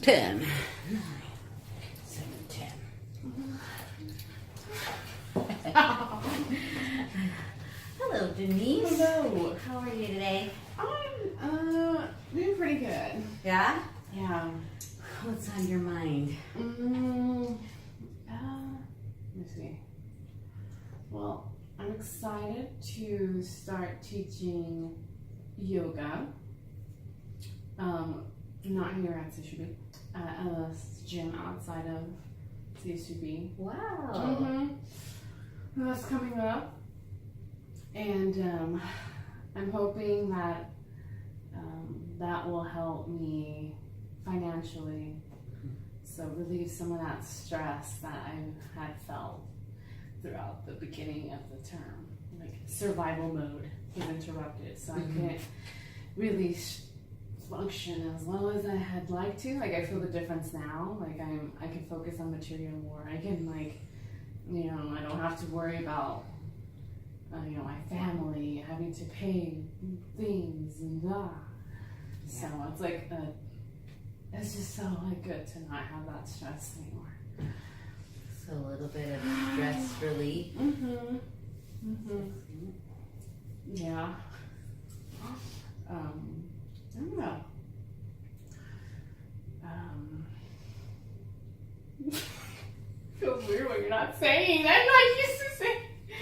10, 9, 7, 10. Hello, Denise. Hello. How are you today? I'm doing pretty good. Yeah? Yeah. What's on your mind? Let me see. Well, I'm excited to start teaching yoga. Not here at CSUB, at a gym outside of CSUB. Wow. That's coming up, and I'm hoping that that will help me financially, so relieve some of that stress that I had felt throughout the beginning of the term. Like survival mode was interrupted, so I couldn't really function as well as I had liked to. Like I feel the difference now. Like I can focus on material more. I can I don't have to worry about my family having to pay things and blah. So it's like it's just so good to not have that stress anymore. So a little bit of stress relief. Yeah. I don't know. Feels weird when you're not saying. I'm not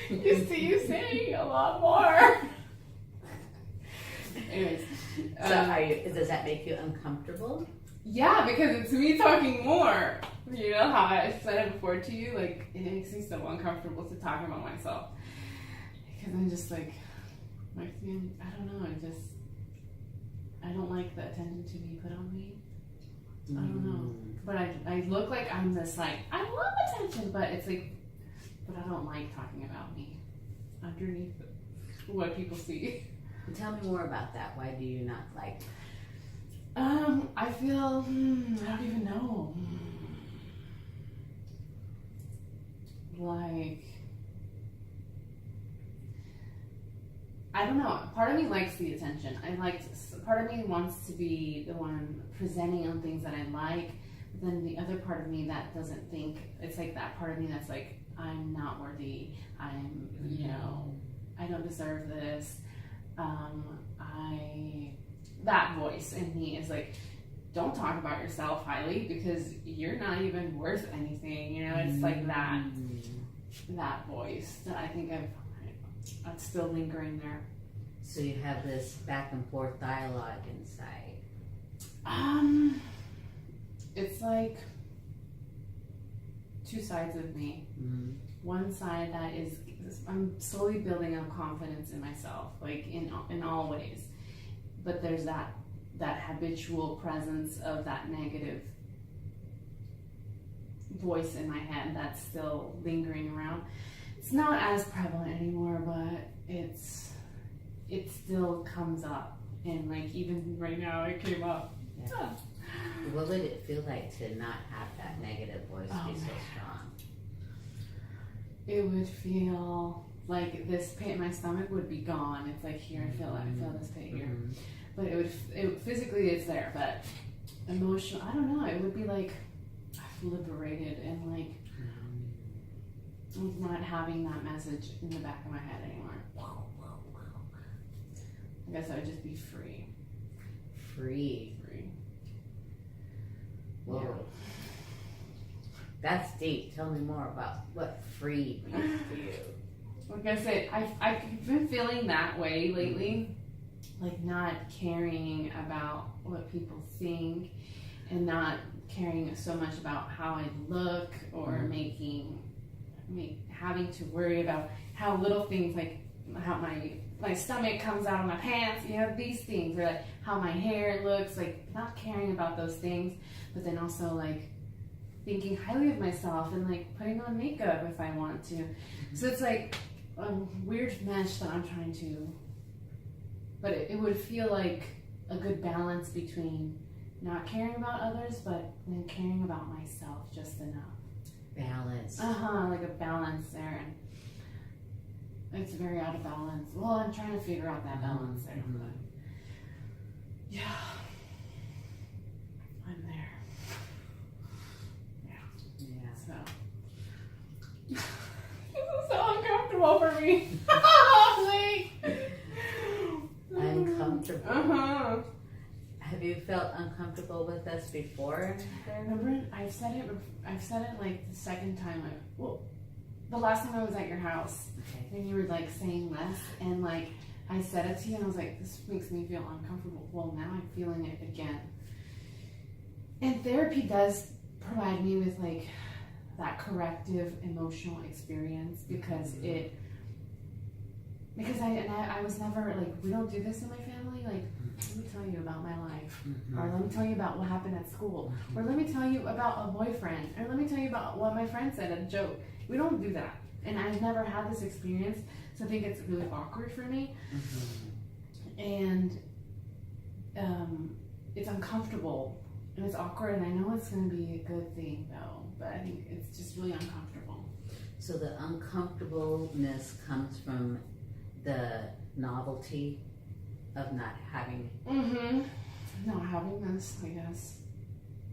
used to you saying a lot more. Anyways. So does that make you uncomfortable? Yeah, because it's me talking more. You know how I said it before to you? Like, it makes me so uncomfortable to talk about myself. Because I'm just like I don't know, I don't like the attention to be put on me. I don't know. But I look like I'm this I love attention, but it's like, but I don't like talking about me underneath what people see. Tell me more about that. Why do you not like? I feel, I don't even know. Like, I don't know. Part of me likes the attention. Part of me wants to be the one presenting on things that I like. But then the other part of me that doesn't think, it's like that part of me that's like, I'm not worthy. I'm, I don't deserve this. That voice in me is like, don't talk about yourself highly because you're not even worth anything. It's like that voice that I think that's still lingering there. So you have this back and forth dialogue inside. It's like two sides of me. One side that is, I'm slowly building up confidence in myself, like in all ways. But there's that habitual presence of that negative voice in my head that's still lingering around. It's not as prevalent anymore, but it still comes up, and like even right now it came up. Yeah. What would it feel like to not have that negative voice be so strong? It would feel like this pain in my stomach would be gone. It's like here, I feel this pain here. But it physically it's there, but emotional, I don't know, it would be like liberated and like not having that message in the back of my head anymore. I guess I would just be free. Free. Whoa. Yeah. That's deep. Tell me more about what free means to you. Like I said, I've been feeling that way lately. Like not caring about what people think and not caring so much about how I look or having to worry about how little things, like how my stomach comes out of my pants, these things, or like how my hair looks, like not caring about those things, but then also like thinking highly of myself and like putting on makeup if I want to. So it's like a weird mesh that I'm trying to, but it would feel like a good balance between not caring about others, but then caring about myself just enough. Balance. Like a balance there. And it's very out of balance. Well, I'm trying to figure out that balance there. But yeah, I'm there. sorry. Like, Uncomfortable. Uh-huh. Have you felt uncomfortable with us before? Remember, I've said it like the second time. The last time I was at your house, Okay. and you were like saying less, and like I said it to you, and I was like, this makes me feel uncomfortable. Well, now I'm feeling it again. And therapy does provide me with like that corrective emotional experience because I was never like, we don't do this in my family. Like, let me tell you about my life, or let me tell you about what happened at school, or let me tell you about a boyfriend, or let me tell you about what my friend said, a joke. We don't do that, and I've never had this experience, so I think it's really awkward for me, and it's uncomfortable, and it's awkward, and I know it's going to be a good thing though, but I think it's just really uncomfortable. So the uncomfortableness comes from the novelty of not having. Not having this, I guess.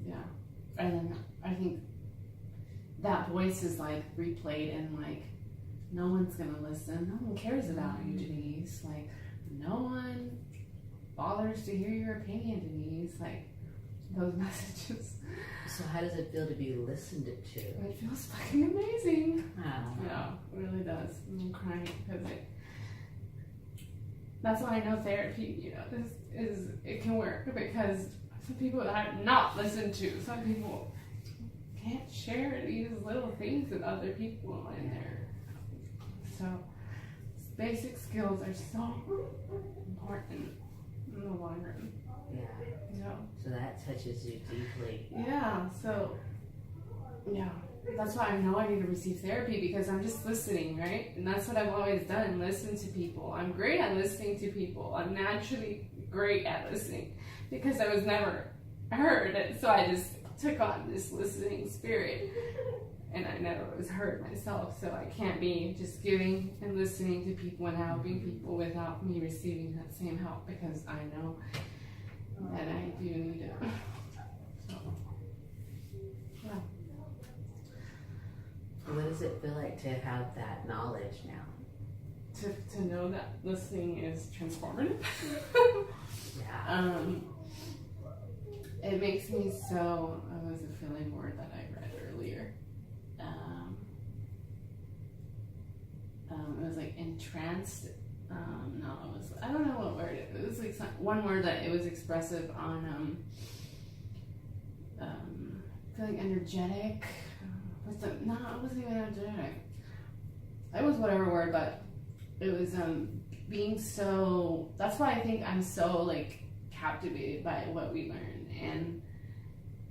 Yeah. And then I think that voice is like replayed and like, no one's gonna listen. No one cares about you, Denise. Like, no one bothers to hear your opinion, Denise. Like, those messages. So how does it feel to be listened to? It feels fucking amazing. Oh. Yeah, it really does. I'm crying because that's why I know therapy, you know, is it can work because some people are not listened to. Some people can't share these little things with other people in there. So basic skills are so important in the long run. Yeah. Yeah. So that touches you deeply. Yeah. So yeah. That's why I know I need to receive therapy because I'm just listening, right? And that's what I've always done, listen to people. I'm great at listening to people. I'm naturally great at listening because I was never heard. And so I just took on this listening spirit and I never was heard myself. So I can't be just giving and listening to people and helping people without me receiving that same help because I know that I do need it. So, yeah. What does it feel like to have that knowledge now? To know that listening is transformative. Yeah. It makes me so. It was a feeling word that I read earlier. It was like entranced. No, it was. I don't know what word it was. Like one word that it was expressive on. Feeling energetic. No, it wasn't even energetic. It was whatever word, but it was being so. That's why I think I'm so like captivated by what we learn and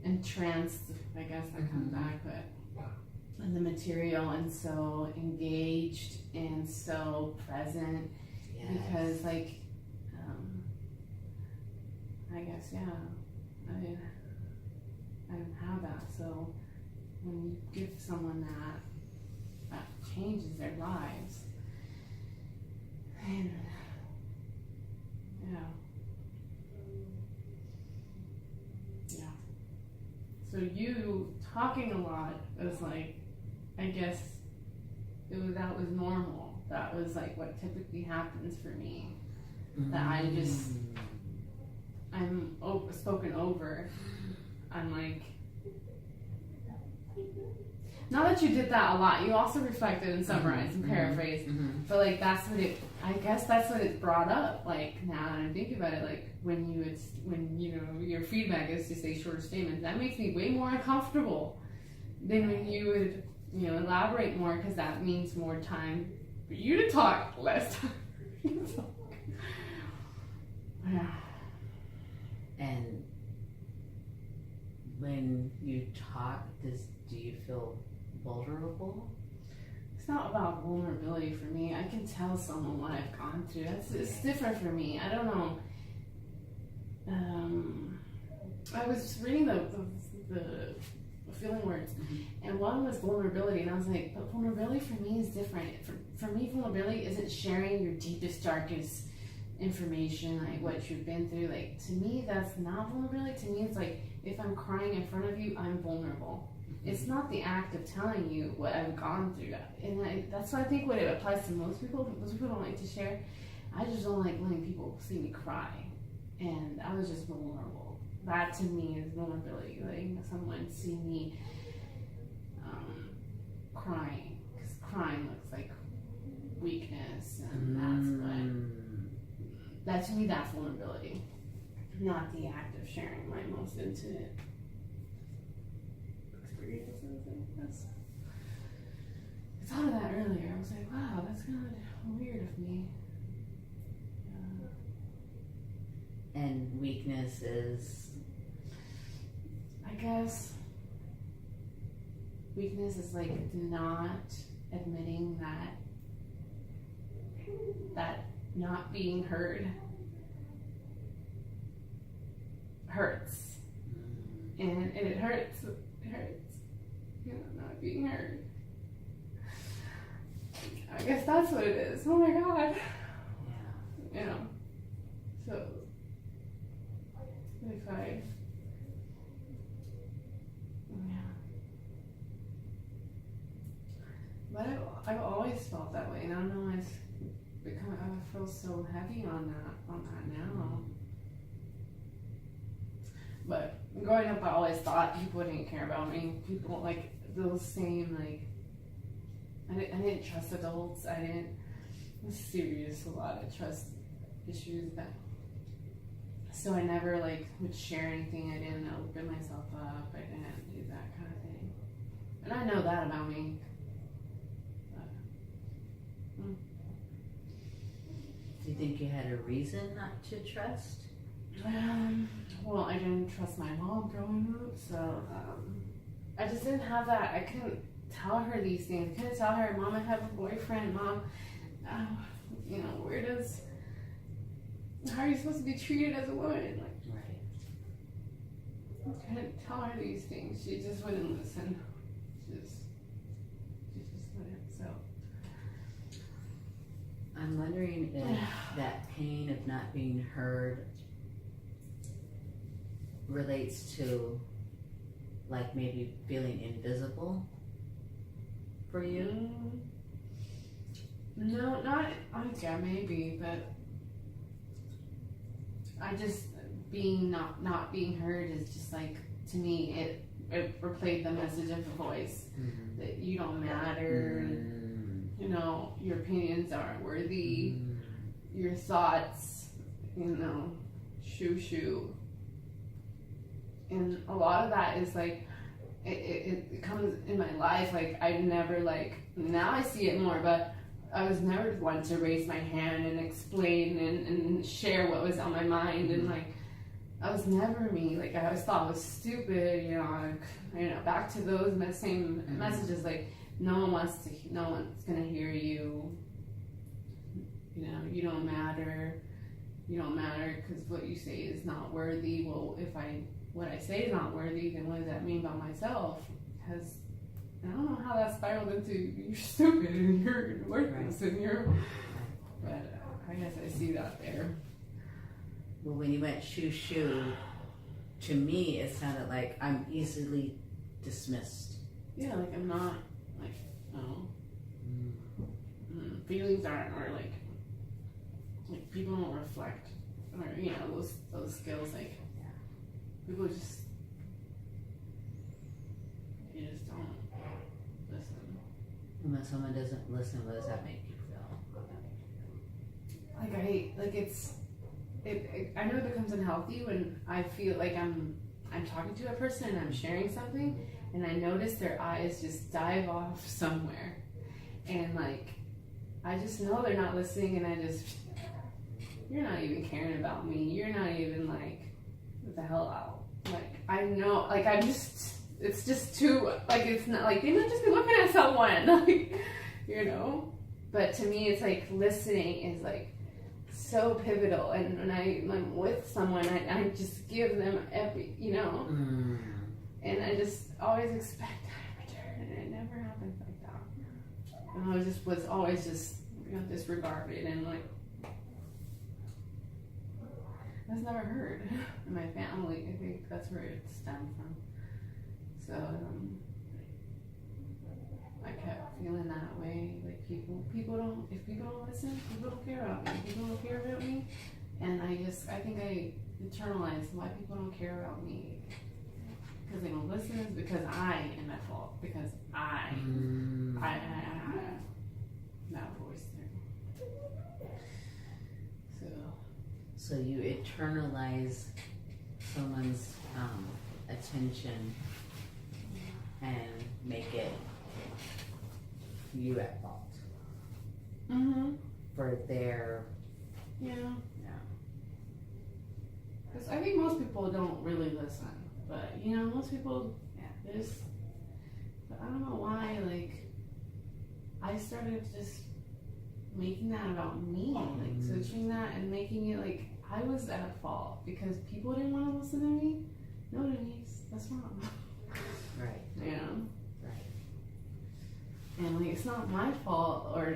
entranced. I guess that comes back, but and the material and so engaged and so present because like I guess I don't have that so. When you give someone that changes their lives. And yeah. So you talking a lot was like, I guess that was normal. That was like what typically happens for me. That I'm spoken over. I'm like, not that you did that a lot. You also reflected and summarized and paraphrased. But like I guess that's what it brought up. Like now that I'm thinking about it, like when you know your feedback is to say short statements, that makes me way more uncomfortable than when you would elaborate more because that means more time for you to talk, less time for you to talk. Yeah. And when you talk, do you feel vulnerable? It's not about vulnerability for me. I can tell someone what I've gone through. It's different for me. I don't know. I was reading the feeling words, and one was vulnerability, and I was like, but vulnerability for me is different. For me, vulnerability isn't sharing your deepest, darkest information, like what you've been through. Like to me, that's not vulnerability. To me, it's like if I'm crying in front of you, I'm vulnerable. It's not the act of telling you what I've gone through. And that's why I think what it applies to most people don't like to share. I just don't like letting people see me cry. And I was just vulnerable. That to me is vulnerability. Letting someone see me crying. Because crying looks like weakness. And that to me, that's vulnerability. Not the act of sharing my most intimate experiences. I thought of that earlier. I was like, wow, that's kind of weird of me. And weakness is, I guess, weakness is like not admitting that not being heard hurts. And it hurts. It hurts. You know, not being heard. I guess that's what it is. Oh my God. yeah. You know. So if I but I've always felt that way, and I don't know why it's become. I feel so heavy on that now. But growing up, I always thought people didn't care about me. People like those same like. I didn't trust adults. It was serious, a lot of trust issues that. So I never like would share anything. I didn't open myself up. I didn't do that kind of thing. And I know that about me. Do you think you had a reason not to trust? Well, I didn't trust my mom growing up, so I just didn't have that. I couldn't tell her these things. I couldn't tell her, Mom, I have a boyfriend. Mom, you know, how are you supposed to be treated as a woman? Like, Right. I couldn't tell her these things. She just wouldn't listen. She just wouldn't. So I'm wondering if that pain of not being heard relates to like maybe feeling invisible for you. No, not. Yeah, maybe, but I just not being heard is just like, to me it replayed the message of the voice that you don't matter. You know, your opinions aren't worthy. Your thoughts, you know, shoo. And a lot of that is like, it comes in my life. Like, I never like, now I see it more, but I was never one to raise my hand and explain and share what was on my mind. And like, I was never me. Like, I always thought I was stupid, you know, back to those same messages, like, no one's gonna hear you. You know, you don't matter. You don't matter because what you say is not worthy. Well, if what I say is not worthy, then what does that mean about myself? Because I don't know how that spiraled into you're stupid and you're worthless and you're. But I guess I see that there. Well, when you went shoo, to me it sounded like I'm easily dismissed. Yeah, like I'm not, like, no. Feelings aren't, or like people don't reflect, or, you know, those skills, like, people just, you just don't listen. And when someone doesn't listen, what does that make you feel? I know it becomes unhealthy when I feel like I'm talking to a person and I'm sharing something, and I notice their eyes just dive off somewhere, and like, I just know they're not listening, and you're not even caring about me. You're not even like, what the hell out. Like, I know, like, it's just too, like, it's not, like, they might just be looking at someone, like, you know? But to me, it's like, listening is like so pivotal, and when I'm with someone, I just give them every, you know? And I just always expect that in return, and it never happens like that. And I was always just, you know, disregarded, and like, that's never heard in my family. I think that's where it stemmed from. So I kept feeling that way. Like if people don't listen, people don't care about me. People don't care about me, and I think I internalized why people don't care about me. Because they don't listen is because I am at fault. Because I that voice there. So you internalize someone's attention and make it you at fault for their Yeah. Because I think most people don't really listen, but most people just. But I don't know why. Like, I started just making that about me, like switching that and making it like I was at fault because people didn't want to listen to me. No, Denise, that's wrong. right. Yeah. Right. And like it's not my fault, or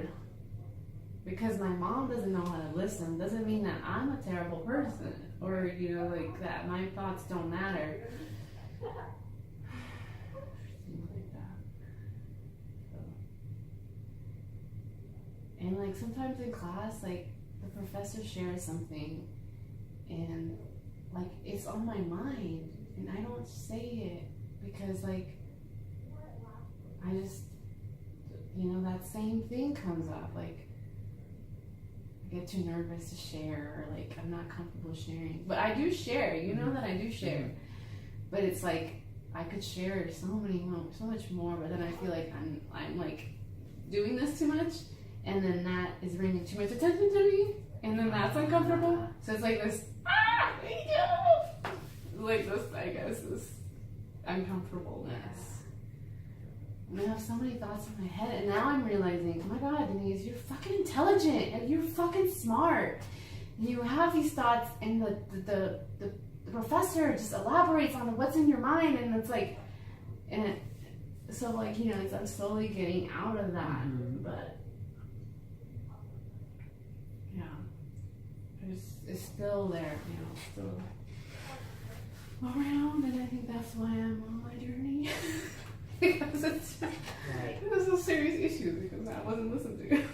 because my mom doesn't know how to listen doesn't mean that I'm a terrible person, or like that my thoughts don't matter. Things like that. And like sometimes in class, like the professor shares something and like it's on my mind and I don't say it because like I just that same thing comes up, like I get too nervous to share, or like I'm not comfortable sharing, but I do share, that I do share, but it's like I could share so much more, but then I feel like I'm like doing this too much, and then that is bringing too much attention to me, and then that's uncomfortable. So it's like this, like this, I guess, this uncomfortableness. And I have so many thoughts in my head, and now I'm realizing, oh my God, Denise, you're fucking intelligent, and you're fucking smart. And you have these thoughts, and the professor just elaborates on what's in your mind, and it's like, so like, I'm slowly getting out of that, but yeah, it's still there, still around, and I think that's why I'm on my journey. Because it's a serious issue because I wasn't listened to. Right.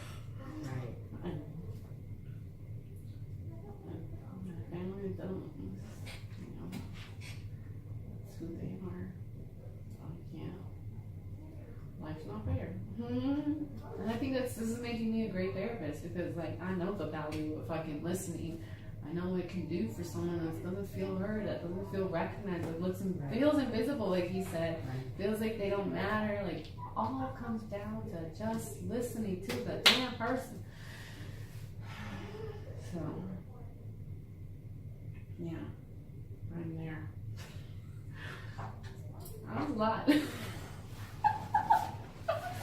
My family don't, that's who they are. So I can't. Life's not fair. And I think this is making me a great therapist because like I know the value of fucking listening. I know what it can do for someone that doesn't feel heard, that doesn't feel recognized, that feels invisible, like he said, feels like they don't matter. Like all comes down to just listening to the damn person. So, yeah, I'm there. That was a lot.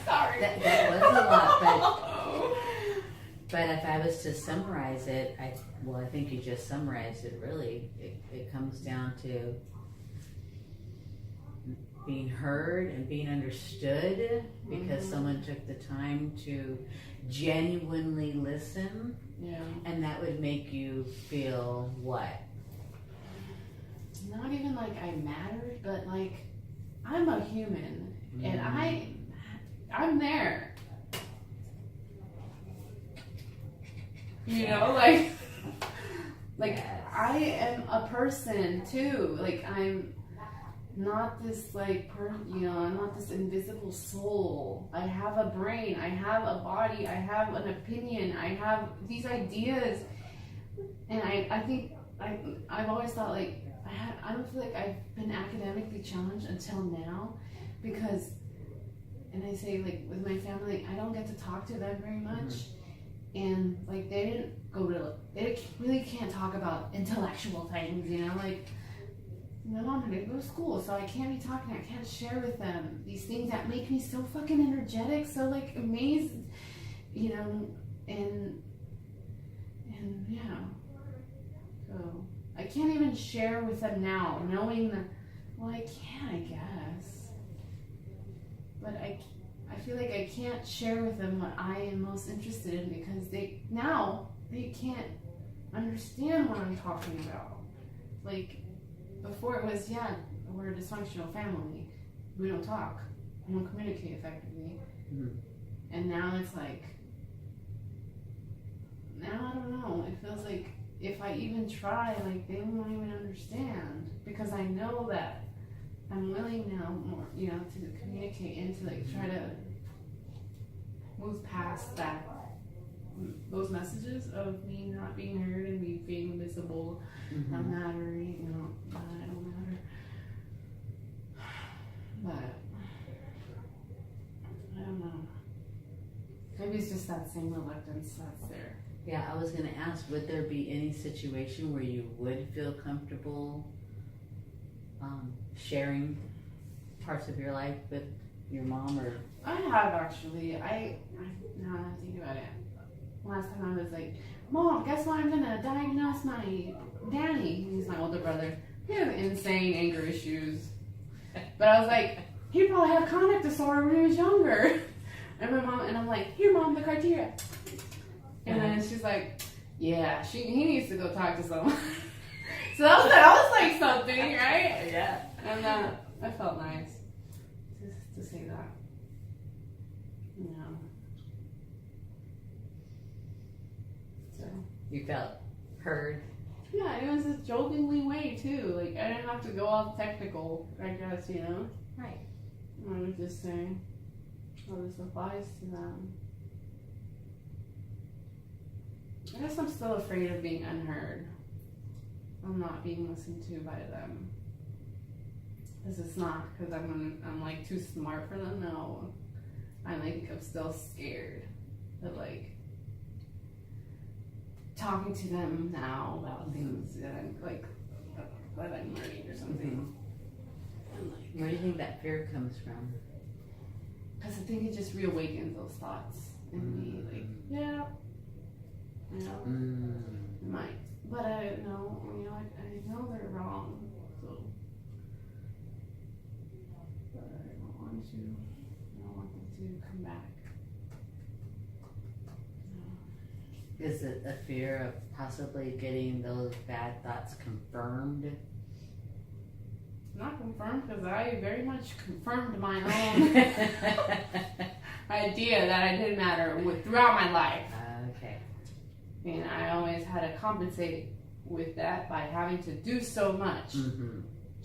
Sorry. That was a lot, but if I was to summarize it, I think you just summarized it really. It comes down to being heard and being understood because someone took the time to genuinely listen. Yeah. And that would make you feel what? Not even like I mattered, but like I'm a human and I'm there. Like I am a person too. Like I'm not this like I'm not this invisible soul. I have a brain, I have a body, I have an opinion, I have these ideas, and I think I've always thought like I don't feel like I've been academically challenged until now, because, and I say like with my family, I don't get to talk to them very much. And like they really can't talk about intellectual things, like my mom didn't go to school, so I can't be talking, I can't share with them these things that make me so fucking energetic, so like amazed, and yeah. So I can't even share with them now, knowing that, well, I can, I guess, but I feel like I can't share with them what I am most interested in because they can't understand what I'm talking about. Like, before it was, yeah, we're a dysfunctional family. We don't talk. We don't communicate effectively. Mhm. And now it's like, now I don't know. It feels like if I even try, like, they won't even understand. Because I know that I'm willing now more, you know, to communicate and to, like, try to move past that, those messages of me not being heard and me being invisible, not Mhm. mattering, you know, that I don't matter. But I don't know. Maybe it's just that same reluctance that's there. Yeah, I was gonna ask, would there be any situation where you would feel comfortable sharing parts of your life with your mom, or? I have actually. Now that I think about it, last time I was like, Mom, guess what? I'm gonna diagnose my Danny. He's my older brother. He has insane anger issues. But I was like, he probably had conduct disorder when he was younger. And my mom, and I'm like, here, Mom, the criteria. And then she's like, yeah, he needs to go talk to someone. So that was like something, right? Yeah. And that felt nice to say that. Yeah. So. You felt heard. Yeah, it was a jokingly way too. Like, I didn't have to go all technical, I guess, you know? Right. I was just saying how this applies to them. I guess I'm still afraid of being unheard. I'm not being listened to by them. Because it's not because I'm like too smart for them. No, I'm still scared of like talking to them now about things that I'm like that I'm learning or something. And like, Where do you think that fear comes from? because I think it just reawakens those thoughts in me. Like, yeah, you know, it might, but I don't know. You know, I know they're wrong. So, but I don't want to. I don't want them to come back. No. Is it a fear of possibly getting those bad thoughts confirmed? Not confirmed, because I very much confirmed my own idea that I didn't matter throughout my life. Okay. And I always had to compensate with that by having to do so much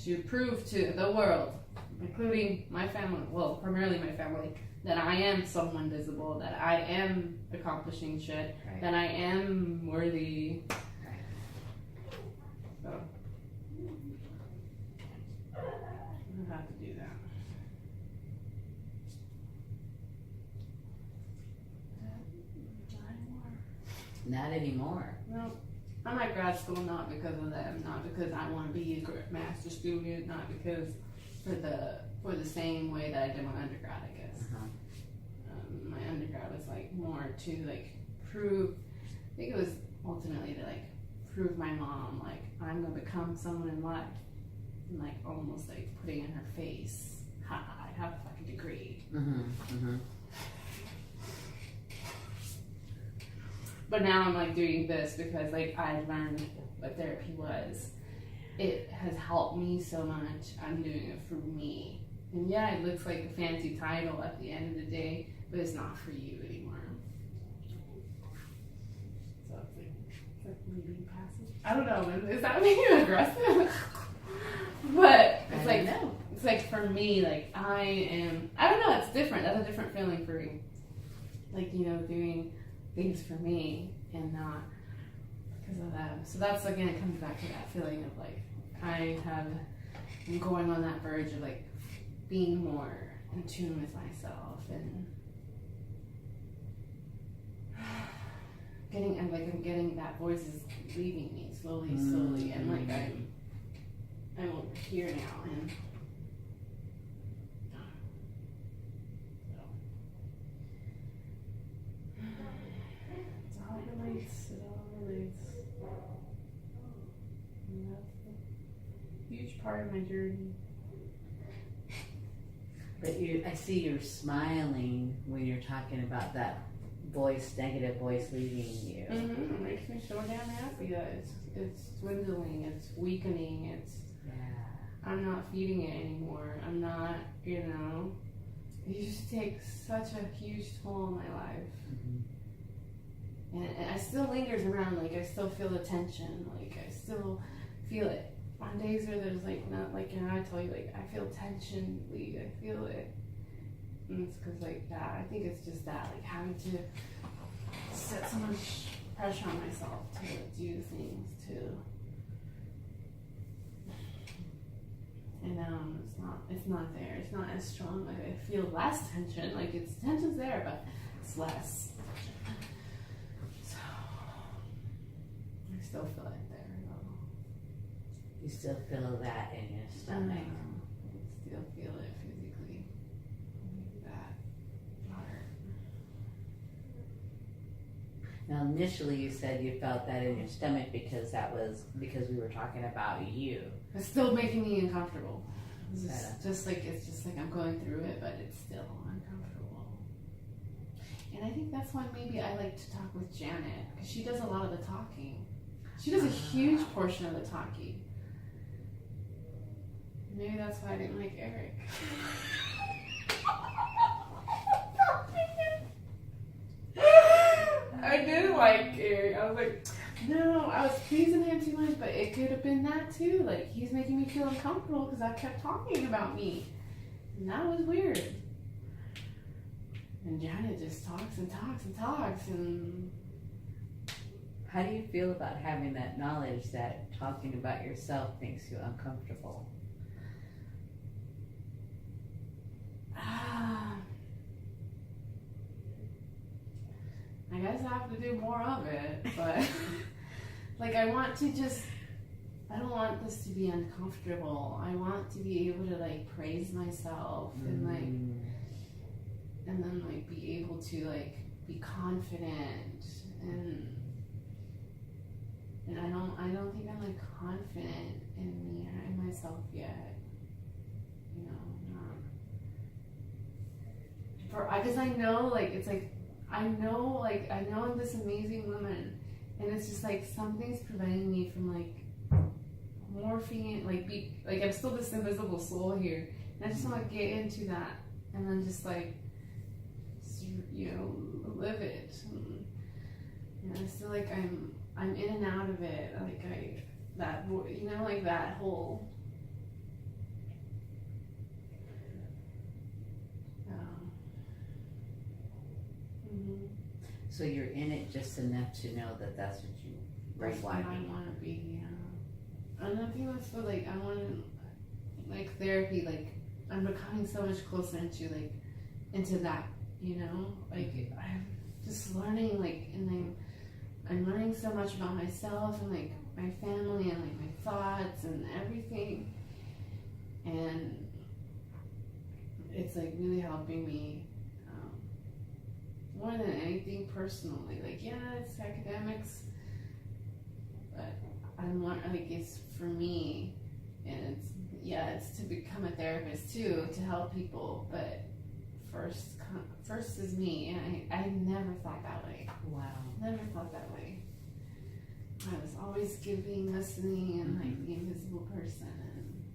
to prove to the world, including my family, well, primarily my family, that I am someone visible, that I am accomplishing shit, Right. that I am worthy. Right. So, I have to do that. Not anymore. No, I'm at grad school not because of them, not because I want to be a master student, not because for the same way that I did my undergrad, I guess. My undergrad was like more to like prove. I think it was ultimately to like prove my mom like I'm gonna become someone in life, and like almost like putting in her face, ha, I have a fucking degree. But now I'm like doing this because like I learned what therapy was. It has helped me so much. I'm doing it for me. And yeah, it looks like a fancy title at the end of the day, but it's not for you anymore. So it's like me being passive. I don't know, is that making you aggressive? But it's like, no. It's like for me, like I don't know, it's different. That's a different feeling for me. Like, you know, doing things for me and not because of them. So that's, again, it comes back to that feeling of like I'm going on that verge of like being more in tune with myself and I'm getting that voice is leaving me slowly and like I'm over here now and it all relates. And that's a huge part of my journey. But I see you're smiling when you're talking about that negative voice leaving you. It makes me so damn happy that it's dwindling, it's weakening, Yeah. I'm not feeding it anymore. I'm not, it just takes such a huge toll on my life. Mm-hmm. And it still lingers around, like I still feel the tension, like I still feel it. On days where there's like not like, I tell you, like I feel tension leave, I feel it. And it's because like that, I think it's just that, like having to set so much pressure on myself to do things, and it's not there, it's not as strong, like I feel less tension, like tension's there, but it's less. So, I still feel it there, though. You still feel that in your stomach. I still feel it physically. That hard. Now, initially, you said you felt that in your stomach because we were talking about you. It's still making me uncomfortable. It's just like I'm going through it, but it's still uncomfortable. And I think that's why maybe I like to talk with Janet, because she does a lot of the talking. She does a huge portion of the talking. Maybe that's why I didn't like Eric. I did like Eric. I was like, no, I was pleasing him too much, but it could have been that too. Like, he's making me feel uncomfortable because I kept talking about me. And that was weird. And Janet just talks and talks and talks. And How do you feel about having that knowledge that talking about yourself makes you uncomfortable? I guess I have to do more of it, but like I don't want this to be uncomfortable. I want to be able to like praise myself and then like be able to like be confident and I don't think I'm like confident in myself yet. Because I know like it's like I know I'm this amazing woman, and it's just like something's preventing me from like morphing it, like I'm still this invisible soul here, and I just want to get into that, and then just like live it. And I feel like I'm in and out of it, like like that whole. So you're in it just enough to know that that's what you That's what I want to be. And I think that's what I want like therapy. Like I'm becoming so much closer into that. Like I'm just learning and I'm learning so much about myself and like my family and like my thoughts and everything. And it's like really helping me. More than anything personally, like it's academics, but I'm like it's for me, and it's to become a therapist too, to help people. But first is me, and I never thought that way. Wow, never thought that way. I was always giving, listening, and like the invisible person. And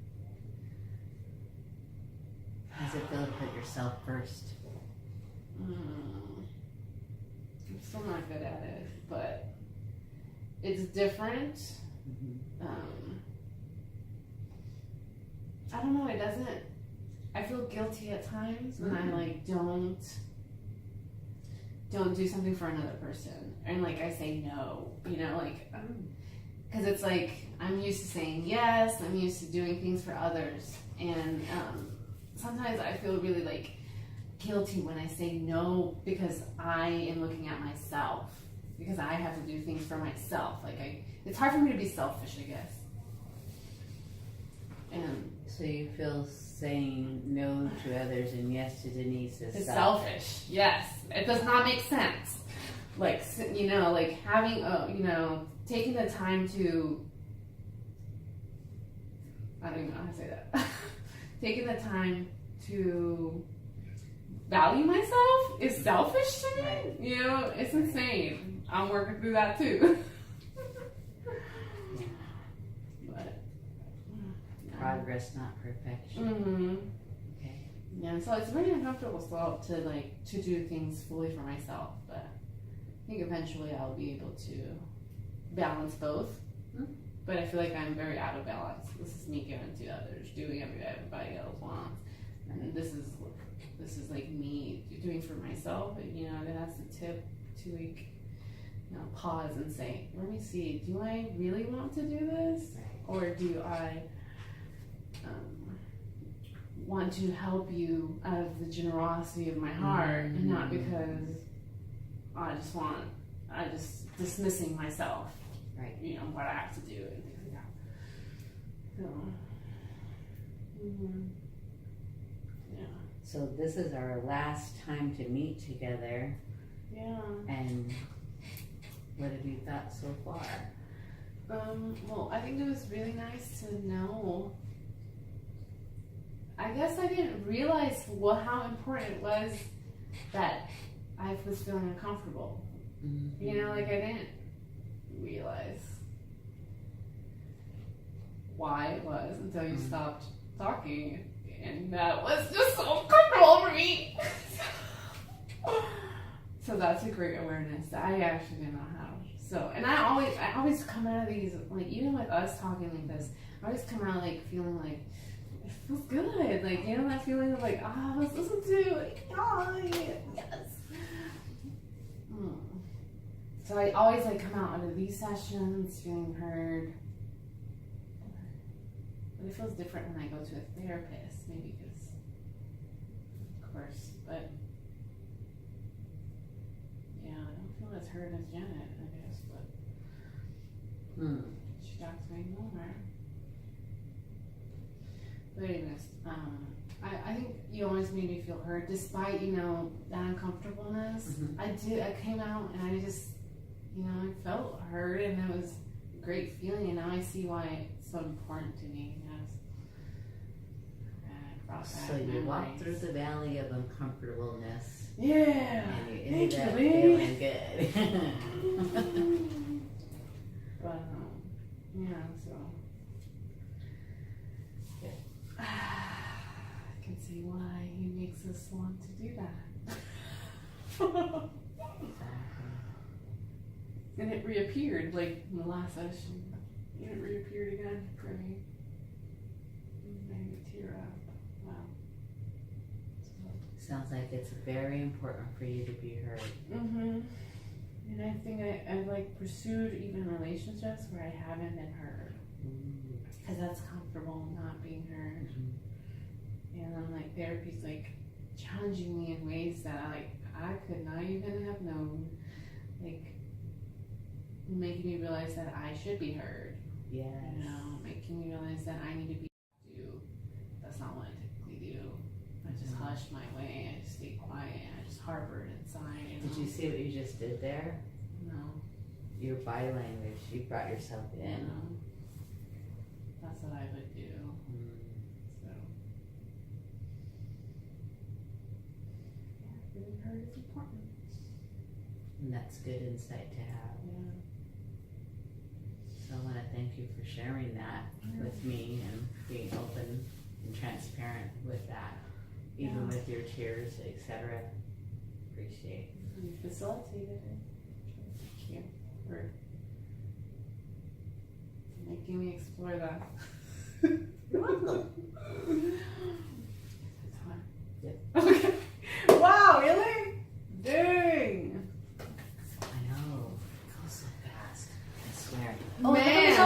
how does it feel to put yourself first? I'm still not good at it, but it's different. I don't know, it doesn't, I feel guilty at times when I like don't do something for another person, and like I say no, because it's like I'm used to saying yes, I'm used to doing things for others, and sometimes I feel really like guilty when I say no, because I am looking at myself, because I have to do things for myself. It's hard for me to be selfish, I guess. And so you feel saying no to others and yes to Denise is selfish. Yes, it does not make sense. Like having taking the time to, I don't even know how to say that. Taking the time to value myself is selfish to me. Right. You know, it's insane. I'm working through that too. Yeah. But Progress, not perfection. mm-hmm. Okay. Yeah, so it's very uncomfortable still to do things fully for myself, but I think eventually I'll be able to balance both. Hmm. But I feel like I'm very out of balance. This is me giving to others, doing everybody else wants, and this is like me doing for myself. And, you know, that's the tip to like, you know, pause and say, let me see, do I really want to do this, or do I want to help you out of the generosity of my heart, and not because I just dismissing myself, Right. you know, what I have to do and things like that. So, yeah, So this is our last time to meet together, yeah. and what have you thought so far? Well, I think it was really nice to know. I guess I didn't realize how important it was that I was feeling uncomfortable. Mm-hmm. You know, like I didn't realize why it was until you stopped talking, and that was just so uncomfortable for me. So that's a great awareness that I actually didn't know how. So, and I always come out of these, like, even with us talking like this, I always come out like feeling like it feels good, like, you know, that feeling of like, I was listened to, like, oh, yes. So I always like come out of these sessions feeling heard. But it feels different when I go to a therapist, maybe because, of course, but yeah, I don't feel as heard as Janet, I guess, but she talks way more. But anyways, I think you always made me feel heard, despite, you know, that uncomfortableness. Mm-hmm. I came out and I just, you know, I felt heard, and it was a great feeling, and now I see why it's so important to me. Yes. And I brought back So you walked memories. through the valley of uncomfortableness, Yeah. and you ended Thank up you, feeling good. But yeah, so I can see why he makes us want to do that. And it reappeared, like in the last session. It reappeared again for me. It made me tear up. Wow. Sounds like it's very important for you to be heard. Mm-hmm. And I think I've like pursued even relationships where I haven't been heard. Because that's comfortable not being heard. And then like therapy's like challenging me in ways that I could not even have known. Like making me realize that I should be heard. Yes. You know, making me realize that I need to be do. That's not what I typically do. I just hushed my way. I just stayed quiet. I just harbored inside. You know? Did you see what you just did there? No. Your body language. You brought yourself in. No. That's what I would do. So. Yeah, being heard is important. And that's good insight to have. Yeah. So I want to thank you for sharing that with me and being open and transparent with that, even with your tears, etc. Appreciate. You facilitated it. Thank you for making me explore that. You're welcome. It's fun. Yep. Okay. Wow, really? Dang. I know. It goes so fast. I swear. Man. look at